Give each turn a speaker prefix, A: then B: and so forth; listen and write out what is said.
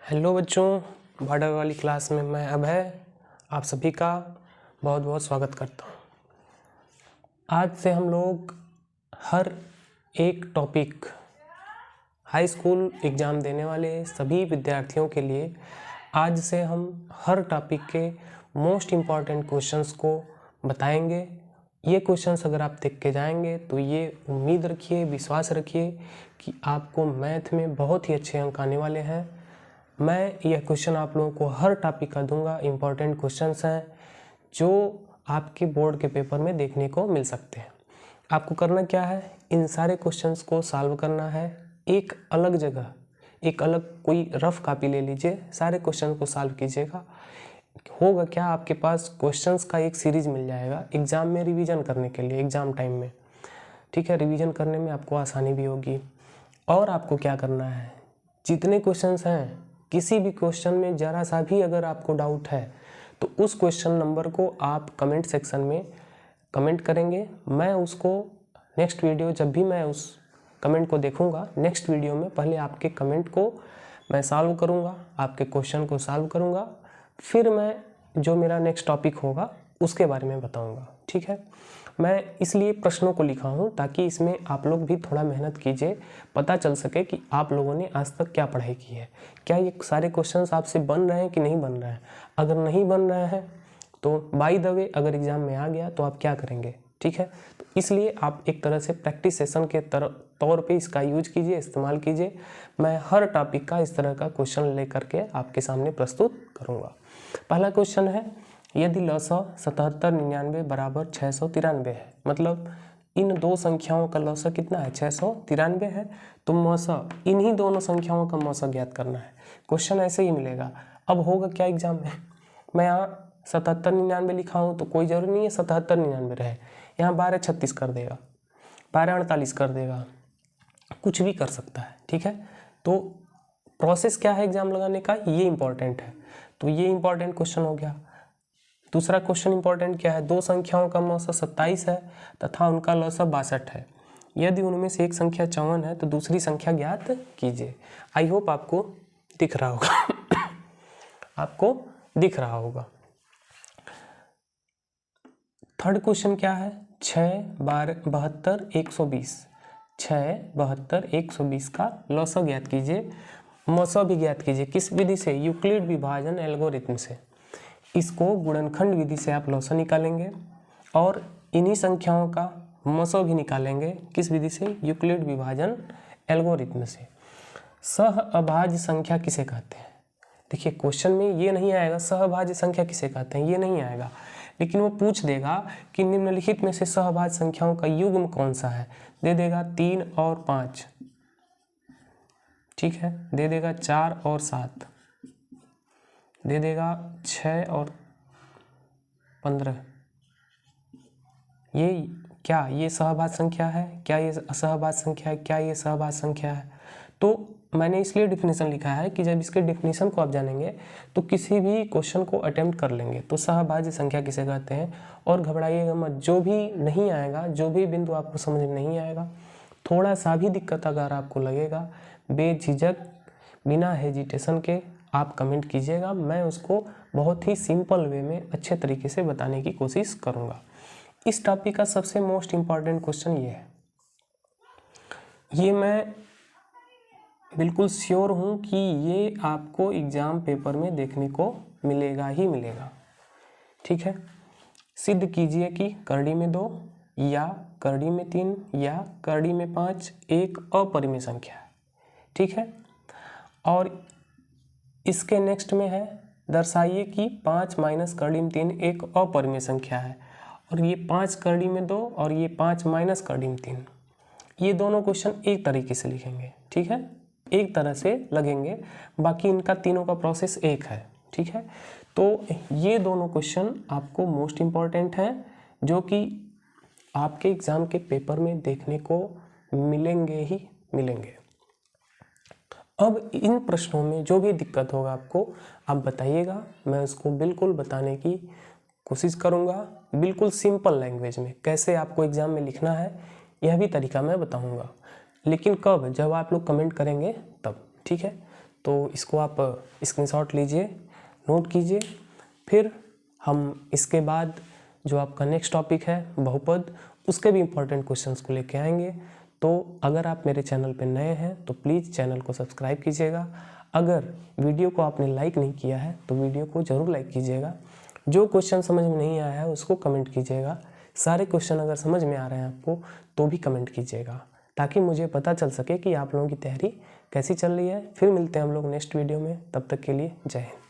A: Hello बच्चों, border वाली class में मैं अभय आप सभी का बहुत बहुत स्वागत करता हूँ। आज से हम लोग हर एक टॉपिक हाई स्कूल एग्ज़ाम देने वाले सभी विद्यार्थियों के लिए आज से हम हर टॉपिक के मोस्ट इम्पॉर्टेंट क्वेश्चंस को बताएंगे। ये क्वेश्चंस अगर आप देख के जाएंगे तो ये उम्मीद रखिए, विश्वास रखिए कि आपको मैथ में बहुत ही अच्छे अंक आने वाले हैं। मैं यह क्वेश्चन आप लोगों को हर टॉपिक का दूंगा। इम्पॉर्टेंट क्वेश्चंस हैं जो आपके बोर्ड के पेपर में देखने को मिल सकते हैं। आपको करना क्या है, इन सारे क्वेश्चंस को सॉल्व करना है। एक अलग जगह, एक अलग कोई रफ कॉपी ले लीजिए, सारे क्वेश्चन को सॉल्व कीजिएगा। होगा क्या, आपके पास क्वेश्चंस का एक सीरीज मिल जाएगा एग्ज़ाम में रिवीजन करने के लिए, एग्ज़ाम टाइम में। ठीक है, रिवीजन करने में आपको आसानी भी होगी। और आपको क्या करना है, जितने क्वेश्चंस हैं किसी भी क्वेश्चन में ज़रा सा भी अगर आपको डाउट है तो उस क्वेश्चन नंबर को आप कमेंट सेक्शन में कमेंट करेंगे। मैं उसको नेक्स्ट वीडियो, जब भी मैं उस कमेंट को देखूंगा नेक्स्ट वीडियो में, पहले आपके कमेंट को मैं सॉल्व करूंगा, आपके क्वेश्चन को सॉल्व करूंगा, फिर मैं जो मेरा नेक्स्ट टॉपिक होगा उसके बारे में बताऊंगा। ठीक है, मैं इसलिए प्रश्नों को लिखा हूँ ताकि इसमें आप लोग भी थोड़ा मेहनत कीजिए, पता चल सके कि आप लोगों ने आज तक क्या पढ़ाई की है, क्या ये सारे क्वेश्चंस आपसे बन रहे हैं कि नहीं बन रहे हैं। अगर नहीं बन रहे हैं तो बाय द वे अगर एग्ज़ाम में आ गया तो आप क्या करेंगे। ठीक है, तो इसलिए आप एक तरह से प्रैक्टिस सेशन के तौर पे इसका यूज कीजिए, इस्तेमाल कीजिए। मैं हर टॉपिक का इस तरह का क्वेश्चन लेकर के आपके सामने प्रस्तुत करूँगा। पहला क्वेश्चन है, यदि लसा 77 99 बराबर 693 है, मतलब इन दो संख्याओं का लसा कितना है, 693 है, तो मौसा इन्हीं दोनों संख्याओं का मौसा ज्ञात करना है। क्वेश्चन ऐसे ही मिलेगा। अब होगा क्या एग्जाम में, मैं यहाँ 77 99 लिखा हूँ तो कोई ज़रूरी नहीं है 77 99 रहे, यहाँ 12 36 कर देगा, 12 48 कर देगा, कुछ भी कर सकता है। ठीक है, तो प्रोसेस क्या है एग्ज़ाम लगाने का, ये इंपॉर्टेंट है। तो ये इंपॉर्टेंट क्वेश्चन हो गया। दूसरा क्वेश्चन इंपॉर्टेंट क्या है, दो संख्याओं का मौसा 27 है तथा उनका लौसा 62 है। यदि उनमें से एक संख्या 54 है तो दूसरी संख्या ज्ञात कीजिए। आई होप आपको दिख रहा होगा आपको दिख रहा होगा। थर्ड क्वेश्चन क्या है, 6 72 120, 6 72 120 का लौसा ज्ञात कीजिए, मौसा भी ज्ञात कीजिए। किस विधि से, यूक्लिड विभाजन एल्गोरिथम से। इसको गुणनखंड विधि से आप लौसा निकालेंगे और इन्हीं संख्याओं का मौसा भी निकालेंगे। किस विधि से, यूक्लिड विभाजन एल्गोरिथम से। सहअभाज्य संख्या किसे कहते हैं, देखिए क्वेश्चन में ये नहीं आएगा सहअभाज्य संख्या किसे कहते हैं, ये नहीं आएगा, लेकिन वो पूछ देगा कि निम्नलिखित में से सहअभाज्य संख्याओं का युग्म कौन सा है। दे देगा 3 और 5, ठीक है, दे देगा 4 और 7, दे देगा 6 और 15। ये क्या, ये सहभाज्य संख्या है, क्या ये असहभाज्य संख्या है, क्या ये सहभाज्य संख्या है। तो मैंने इसलिए डिफिनीशन लिखा है कि जब इसके डिफिनीशन को आप जानेंगे तो किसी भी क्वेश्चन को अटेम्प्ट कर लेंगे। तो सहभाज्य संख्या किसे कहते हैं, और घबराइएगा मत, जो भी नहीं आएगा, जो भी बिंदु आपको समझ में नहीं आएगा, थोड़ा सा भी दिक्कत अगर आपको लगेगा, बेझिझक बिना हेजिटेशन के आप कमेंट कीजिएगा। मैं उसको बहुत ही सिंपल वे में अच्छे तरीके से बताने की कोशिश करूँगा। इस टॉपिक का सबसे मोस्ट इम्पॉर्टेंट क्वेश्चन ये है, ये मैं बिल्कुल श्योर हूँ कि ये आपको एग्ज़ाम पेपर में देखने को मिलेगा ही मिलेगा। ठीक है, सिद्ध कीजिए कि करड़ी में 2 या करड़ी में 3 या करड़ी में 5 एक अपरिमेय संख्या है। ठीक है, और इसके नेक्स्ट में है, दर्शाइए कि 5 माइनस करड़ी में 3 एक अपरिमेय संख्या है, और ये 5 करड़ी में 2 और ये 5 माइनस करड़ी में 3, ये दोनों क्वेश्चन एक तरीके से लिखेंगे। ठीक है, एक तरह से लगेंगे, बाकी इनका तीनों का प्रोसेस एक है। ठीक है, तो ये दोनों क्वेश्चन आपको मोस्ट इम्पॉर्टेंट हैं, जो कि आपके एग्ज़ाम के पेपर में देखने को मिलेंगे ही मिलेंगे। अब इन प्रश्नों में जो भी दिक्कत होगा आपको आप बताइएगा, मैं उसको बिल्कुल बताने की कोशिश करूँगा, बिल्कुल सिंपल लैंग्वेज में कैसे आपको एग्ज़ाम में लिखना है यह भी तरीका मैं बताऊँगा। लेकिन कब, जब आप लोग कमेंट करेंगे तब। ठीक है, तो इसको आप स्क्रीनशॉट लीजिए, नोट कीजिए। फिर हम इसके बाद जो आपका नेक्स्ट टॉपिक है बहुपद, उसके भी इम्पोर्टेंट क्वेश्चंस को लेके आएंगे। तो अगर आप मेरे चैनल पे नए हैं तो प्लीज़ चैनल को सब्सक्राइब कीजिएगा। अगर वीडियो को आपने लाइक नहीं किया है तो वीडियो को ज़रूर लाइक कीजिएगा। जो क्वेश्चन समझ में नहीं आया है उसको कमेंट कीजिएगा। सारे क्वेश्चन अगर समझ में आ रहे हैं आपको तो भी कमेंट कीजिएगा, ताकि मुझे पता चल सके कि आप लोगों की तैयारी कैसी चल रही है। फिर मिलते हैं हम लोग नेक्स्ट वीडियो में, तब तक के लिए जय हिंद।